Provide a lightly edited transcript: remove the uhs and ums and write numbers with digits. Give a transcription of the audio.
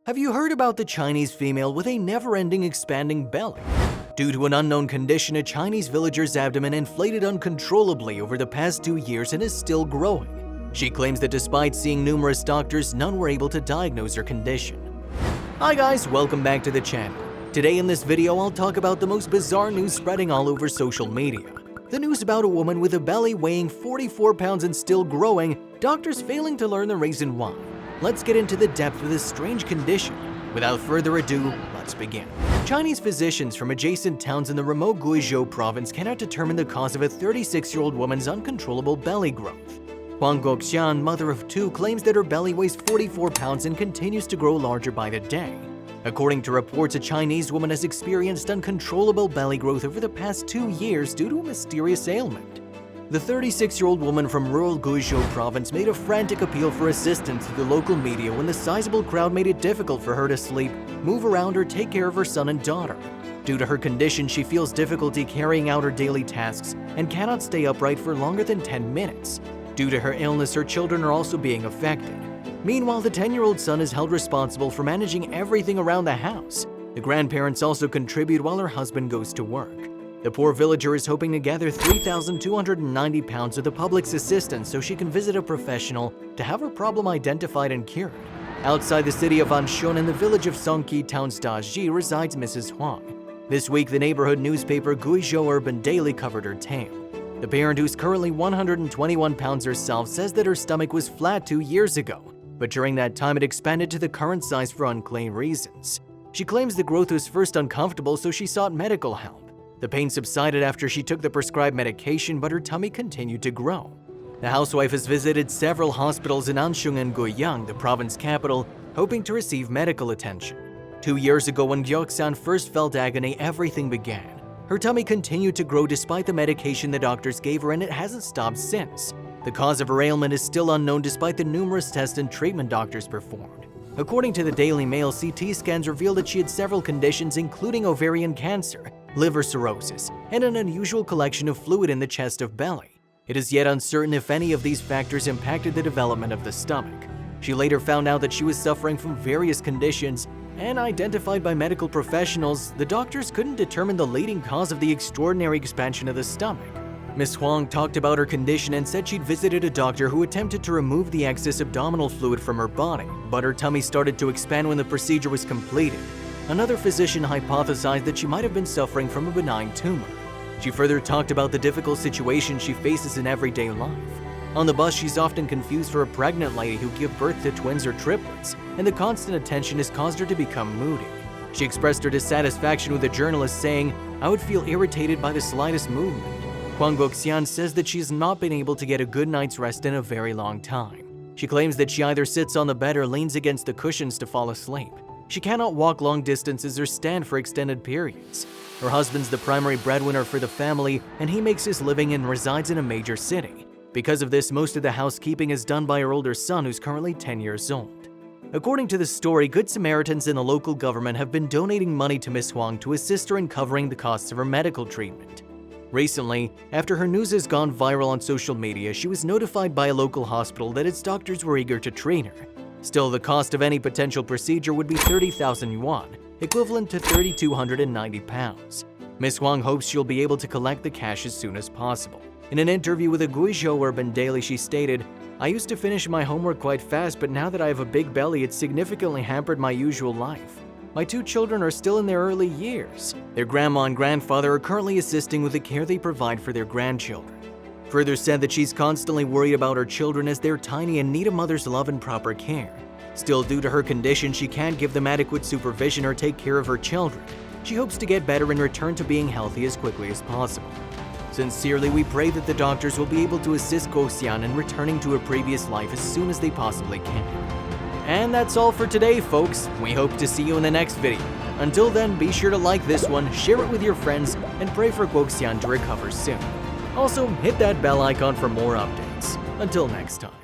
Have you heard about the Chinese female with a never-ending expanding belly? Due to an unknown condition, a Chinese villager's abdomen inflated uncontrollably over the past 2 years and is still growing. She claims that despite seeing numerous doctors, none were able to diagnose her condition. Hi guys, welcome back to the channel. Today in this video, I'll talk about the most bizarre news spreading all over social media. The news about a woman with a belly weighing 44 pounds and still growing, doctors failing to learn the reason why. Let's get into the depth of this strange condition. Without further adu, let's begin. Chinese physicians from adjacent towns in the remote Guizhou province cannot determine the cause of a 36-year-old woman's uncontrollable belly growth. Huang Guoxian, mother of 2, claims that her belly weighs 44 pounds and continues to grow larger by the day. According to reports, a Chinese woman has experienced uncontrollable belly growth over the past 2 years due to a mysterious ailment. The 36-year-old woman from rural Guizhou province made a frantic appeal for assistance to the local media when the sizable crowd made it difficult for her to sleep, move around, or take care of her son and daughter. Due to her condition, she feels difficulty carrying out her daily tasks and cannot stay upright for longer than 10 minutes. Due to her illness, her children are also being affected. Meanwhile, the 10-year-old son is held responsible for managing everything around the house. The grandparents also contribute while her husband goes to work. The poor villager is hoping to gather 3,290 pounds with the public's assistance so she can visit a professional to have her problem identified and cured. Outside the city of Anshun in the village of Songqi Town Daji resides Mrs. Huang. This week, the neighborhood newspaper Guizhou Urban Daily covered her tale. The parent, who's currently 121 pounds herself, says that her stomach was flat 2 years ago, but during that time it expanded to the current size for unclear reasons. She claims the growth was first uncomfortable, so she sought medical help. The pain subsided after she took the prescribed medication, but her tummy continued to grow. The housewife has visited several hospitals in Anshun and Guiyang, the province capital, hoping to receive medical attention. 2 years ago, when Guoxian first felt agony, everything began. Her tummy continued to grow despite the medication the doctors gave her, and it hasn't stopped since. The cause of her ailment is still unknown despite the numerous tests and treatment doctors performed. According to the Daily Mail, CT scans revealed that she had several conditions including ovarian cancer, liver cirrhosis, and an unusual collection of fluid in the chest of belly. It is yet uncertain if any of these factors impacted the development of the stomach. She later found out that she was suffering from various conditions, and identified by medical professionals, the doctors couldn't determine the leading cause of the extraordinary expansion of the stomach. Ms. Huang talked about her condition and said she'd visited a doctor who attempted to remove the excess abdominal fluid from her body, but her tummy started to expand when the procedure was completed. Another physician hypothesized that she might have been suffering from a benign tumor. She further talked about the difficult situation she faces in everyday life. On the bus, she's often confused for a pregnant lady who gives birth to twins or triplets, and the constant attention has caused her to become moody. She expressed her dissatisfaction with a journalist, saying, "I would feel irritated by the slightest movement." Huang Guoxian says that she has not been able to get a good night's rest in a very long time. She claims that she either sits on the bed or leans against the cushions to fall asleep. She cannot walk long distances or stand for extended periods. Her husband's the primary breadwinner for the family, and he makes his living and resides in a major city. Because of this, most of the housekeeping is done by her older son, who's currently 10 years old. According to the story, Good Samaritans and the local government have been donating money to Ms. Huang to assist her in covering the costs of her medical treatment. Recently, after her news has gone viral on social media, she was notified by a local hospital that its doctors were eager to treat her. Still, the cost of any potential procedure would be 30,000 yuan, equivalent to 3,290 pounds. Ms. Huang hopes she'll be able to collect the cash as soon as possible. In an interview with the Guizhou Urban Daily, she stated, "I used to finish my homework quite fast, but now that I have a big belly, it's significantly hampered my usual life. My 2 children are still in their early years. Their grandma and grandfather are currently assisting with the care they provide for their grandchildren." Further said that she's constantly worried about her children as they're tiny and need a mother's love and proper care. Still, due to her condition, she can't give them adequate supervision or take care of her children. She hopes to get better and return to being healthy as quickly as possible. Sincerely, we pray that the doctors will be able to assist Guoxian in returning to her previous life as soon as they possibly can. And that's all for today, folks. We hope to see you in the next video. Until then, be sure to like this one, share it with your friends, and pray for Guoxian to recover soon. Also, hit that bell icon for more updates. Until next time.